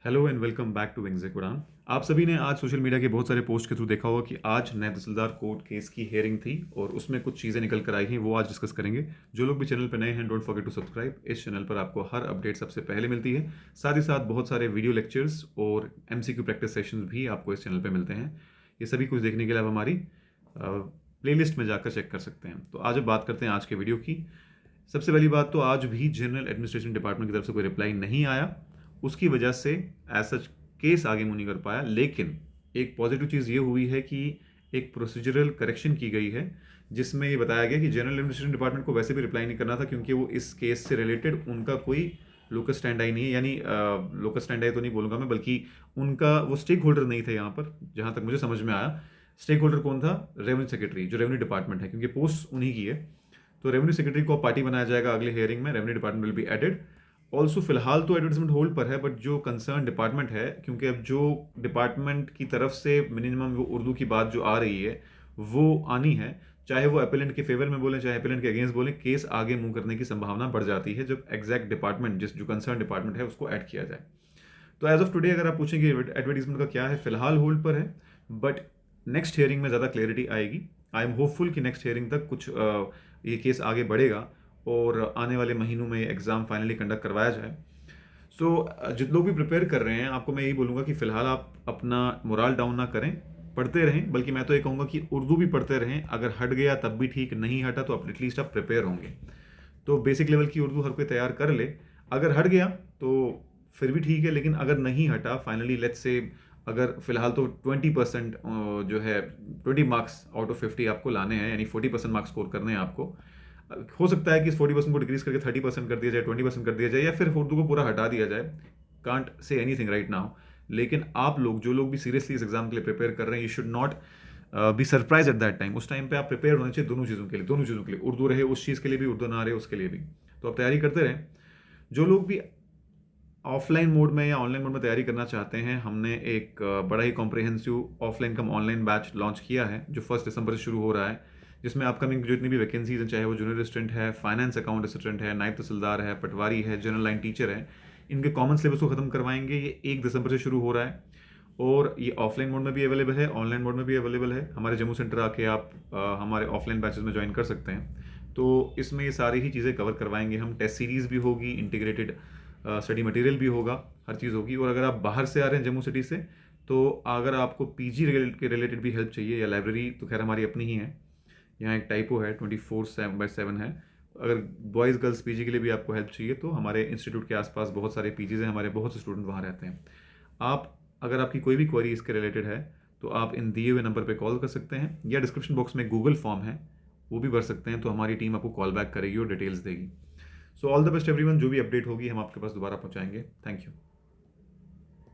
Hello and welcome back to wings Udaan. आप सभी ने आज सोशल मीडिया के बहुत सारे पोस्ट के थ्रू देखा होगा कि आज नए तहसीलदार कोर्ट केस की हेयरिंग थी और उसमें कुछ चीज़ें निकल कर आई हैं, वो आज डिस्कस करेंगे। जो लोग भी चैनल पर नए हैं, डोंट फॉरगेट टू सब्सक्राइब। इस चैनल पर आपको हर अपडेट सबसे पहले मिलती है। साथ ही साथ बहुत सारे वीडियो लेक्चर्स और एमसीक्यू प्रैक्टिस सेशंस भी आपको इस चैनल पर मिलते हैं। ये सभी कुछ देखने के लिए आप हमारी प्लेलिस्ट में जाकर चेक कर सकते हैं। तो आज अब बात करते हैं आज के वीडियो की। सबसे पहली बात तो आज भी जनरल एडमिनिस्ट्रेशन डिपार्टमेंट की तरफ से कोई रिप्लाई नहीं आया। उसकी वजह से एज सच केस आगे मूव नहीं कर पाया। लेकिन एक पॉजिटिव चीज़ ये हुई है कि एक प्रोसीजरल करेक्शन की गई है, जिसमें ये बताया गया कि जनरल एडमिनिस्ट्रेशन डिपार्टमेंट को वैसे भी रिप्लाई नहीं करना था, क्योंकि वो इस केस से रिलेटेड उनका कोई लोकस स्टैंडाई नहीं है। यानी लोकस स्टैंडाई तो नहीं बोलूँगा मैं, बल्कि उनका वो स्टेक होल्डर नहीं थे यहाँ पर, जहाँ तक मुझे समझ में आया। स्टेक होल्डर कौन था? रेवेन्यू सेक्रेटरी, जो रेवेन्यू डिपार्टमेंट है, क्योंकि पोस्ट उन्हीं की है। तो रेवेन्यू सेक्रेटरी को पार्टी बनाया जाएगा अगले हेयरिंग में। Revenue department will be added. Also फिलहाल तो एडवर्टाइजमेंट होल्ड पर है, बट जो कंसर्न डिपार्टमेंट है, क्योंकि अब जो डिपार्टमेंट की तरफ से मिनिमम वो उर्दू की बात जो आ रही है वो आनी है, चाहे वो अपेलेंट के फेवर में बोलें चाहे अपेलेंट के अगेंस्ट बोलें, केस आगे मूव करने की संभावना बढ़ जाती है जब एग्जैक्ट डिपार्टमेंट जो कंसर्न डिपार्टमेंट है उसको ऐड किया जाए। तो एज ऑफ टुडे अगर आप पूछेंगे एडवर्टीजमेंट का क्या है, फिलहाल होल्ड पर है, बट नेक्स्ट हियरिंग में ज़्यादा क्लैरिटी आएगी। आई एम होपफुल कि नेक्स्ट हियरिंग तक कुछ ये केस आगे बढ़ेगा और आने वाले महीनों में एग्ज़ाम फाइनली कंडक्ट करवाया जाए। सो जितने लोग भी प्रिपेयर कर रहे हैं, आपको मैं यही बोलूँगा कि फ़िलहाल आप अपना मोराल डाउन ना करें, पढ़ते रहें। बल्कि मैं तो ये कहूँगा कि उर्दू भी पढ़ते रहें। अगर हट गया तब भी ठीक, नहीं हटा तो एटलीस्ट आप प्रिपेयर होंगे। तो बेसिक लेवल की उर्दू हर कोई तैयार कर ले। अगर हट गया तो फिर भी ठीक है, लेकिन अगर नहीं हटा फाइनली, लेट्स से अगर फिलहाल तो 20% जो है 20 मार्क्स आउट ऑफ 50 आपको लाने हैं, यानी 40% मार्क्स स्कोर करने हैं आपको। हो सकता है कि इस 40% को डिक्रीज करके 30% कर दिया जाए, 20% कर दिया जाए, या फिर उर्दू को पूरा हटा दिया जाए। Can't say anything right now. लेकिन आप लोग, जो लोग भी सीरियसली इस एग्जाम के लिए प्रिपेयर कर रहे हैं, you should not be surprise at that time. उस टाइम पे आप प्रिपेयर होने चाहिए दोनों चीज़ों के लिए, दोनों चीज़ों के लिए। उर्दू रहे उस चीज़ के लिए भी, उर्दू ना रहे उसके लिए भी। तो आप तैयारी करते रहें। जो लोग भी ऑफलाइन मोड में या ऑनलाइन मोड में तैयारी करना चाहते हैं, हमने एक बड़ा ही कॉम्प्रिहेंसिव ऑफलाइन कम ऑनलाइन बैच लॉन्च किया है, जो 1 दिसंबर से शुरू हो रहा है। जिसमें अपकमिंग जितनी भी वैकेंसीज हैं, चाहे वो जूनियर असिस्टेंट है, फाइनेंस अकाउंट असिस्टेंट है, नायब तहसीलदार है, पटवारी है, जनरल लाइन टीचर है, इनके कॉमन सिलेबस को खत्म करवाएंगे। ये 1 दिसंबर से शुरू हो रहा है और ये ऑफलाइन मोड में भी अवेलेबल है, ऑनलाइन मोड में भी अवेलेबल है। हमारे जम्मू सेंटर आके आप हमारे ऑफलाइन बैचेस में ज्वाइन कर सकते हैं। तो इसमें ये सारी ही चीज़ें कवर करवाएंगे हम। टेस्ट सीरीज़ भी होगी, इंटीग्रेटेड स्टडी मटेरियल भी होगा, हर चीज़ होगी। और अगर आप बाहर से आ रहे हैं जम्मू सिटी से, तो अगर आपको पीजी के रिलेटेड भी हेल्प चाहिए, या लाइब्रेरी तो खैर हमारी अपनी ही है, यहाँ एक टाइपो है 24/7 है। अगर बॉयज़ गर्ल्स पीजी के लिए भी आपको हेल्प चाहिए, तो हमारे इंस्टीट्यूट के आसपास बहुत सारे पीजीज़ हैं, हमारे बहुत से स्टूडेंट वहाँ रहते हैं। आप, अगर आपकी कोई भी क्वेरी इसके रिलेटेड है, तो आप इन दिए हुए नंबर पर कॉल कर सकते हैं, या डिस्क्रिप्शन बॉक्स में गूगल फॉर्म है, वो भी भर सकते हैं। तो हमारी टीम आपको कॉल बैक करेगी और डिटेल्स देगी। So all the best everyone. जो भी अपडेट होगी हम आपके पास दोबारा पहुंचाएंगे। Thank you.